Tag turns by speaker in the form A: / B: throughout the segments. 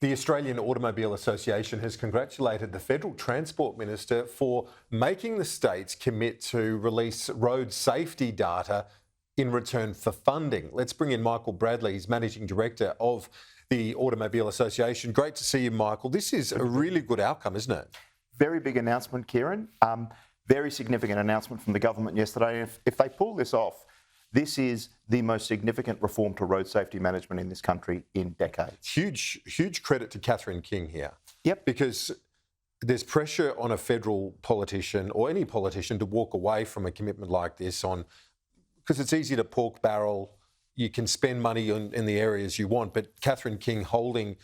A: The Australian Automobile Association has congratulated the Federal Transport Minister for making the states commit to release road safety data in return for funding. Let's bring in Michael Bradley, he's Managing Director of the Automobile Association. Great to see you, Michael. This is a really good outcome, isn't it?
B: Very big announcement, Kieran. Very significant announcement from the government yesterday. If they pull this off, this is the most significant reform to road safety management in this country in decades.
A: Huge credit to Catherine King here.
B: Yep.
A: Because there's pressure on a federal politician or any politician to walk away from a commitment like this because it's easy to pork barrel. You can spend money in the areas you want, but Catherine King holding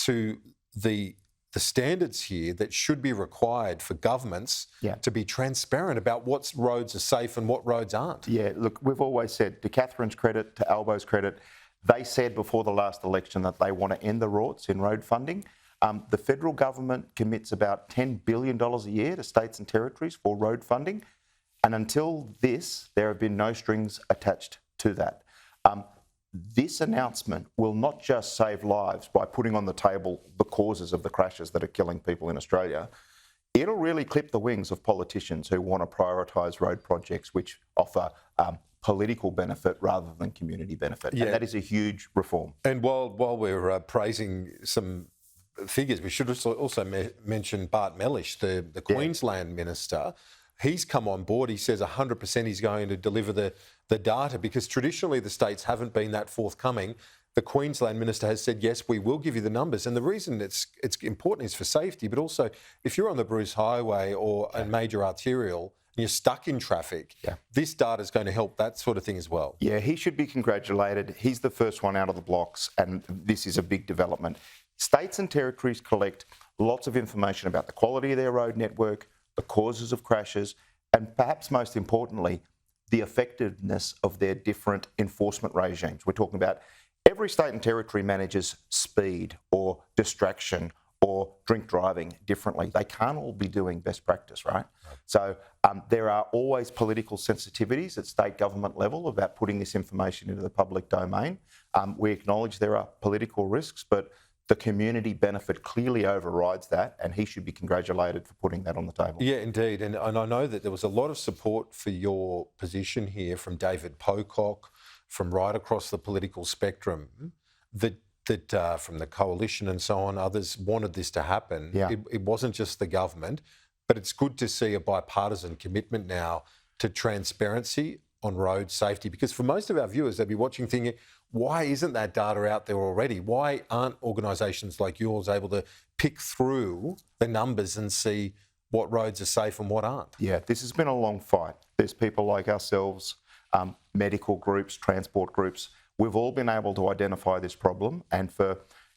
A: to the standards here that should be required for governments to be transparent about what roads are safe and what roads aren't.
B: Yeah, look, we've always said, to Catherine's credit, to Albo's credit, they said before the last election that they want to end the rorts in road funding. The federal government commits about $10 billion a year to states and territories for road funding. And until this, there have been no strings attached to that. This announcement will not just save lives by putting on the table the causes of the crashes that are killing people in Australia. It'll really clip the wings of politicians who want to prioritise road projects which offer political benefit rather than community benefit.
A: Yeah.
B: And that is a huge reform.
A: And while we're praising some figures, we should also mention Bart Mellish, the Queensland Minister. He's come on board. He says 100% he's going to deliver the data because traditionally the states haven't been that forthcoming. The Queensland Minister has said, yes, we will give you the numbers. And the reason it's important is for safety, but also if you're on the Bruce Highway or a major arterial and you're stuck in traffic, this data is going to help that sort of thing as well.
B: Yeah, he should be congratulated. He's the first one out of the blocks, and this is a big development. States and territories collect lots of information about the quality of their road network, the causes of crashes, and perhaps most importantly, the effectiveness of their different enforcement regimes. We're talking about every state and territory manages speed or distraction or drink driving differently. They can't all be doing best practice, right? So there are always political sensitivities at state government level about putting this information into the public domain. We acknowledge there are political risks, but the community benefit clearly overrides that, and he should be congratulated for putting that on the table.
A: Yeah, indeed. And I know that there was a lot of support for your position here from David Pocock, from right across the political spectrum, that from the coalition and so on, others wanted this to happen.
B: Yeah.
A: It wasn't just the government, but it's good to see a bipartisan commitment now to transparency on road safety, because for most of our viewers, they'll be watching thinking, why isn't that data out there already? Why aren't organisations like yours able to pick through the numbers and see what roads are safe and what aren't?
B: Yeah, this has been a long fight. There's people like ourselves, medical groups, transport groups. We've all been able to identify this problem, and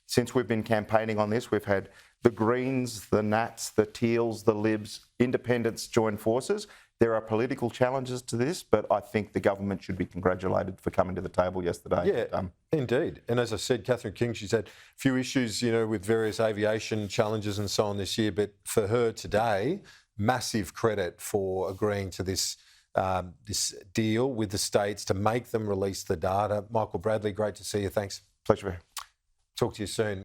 B: since we've been campaigning on this, we've had the Greens, the Nats, the Teals, the Libs, independents join forces. There are political challenges to this, but I think the government should be congratulated for coming to the table yesterday.
A: Yeah, indeed. And as I said, Catherine King, she's had a few issues, with various aviation challenges and so on this year, but for her today, massive credit for agreeing to this deal with the states to make them release the data. Michael Bradley, great to see you. Thanks.
B: Pleasure.
A: Talk to you soon.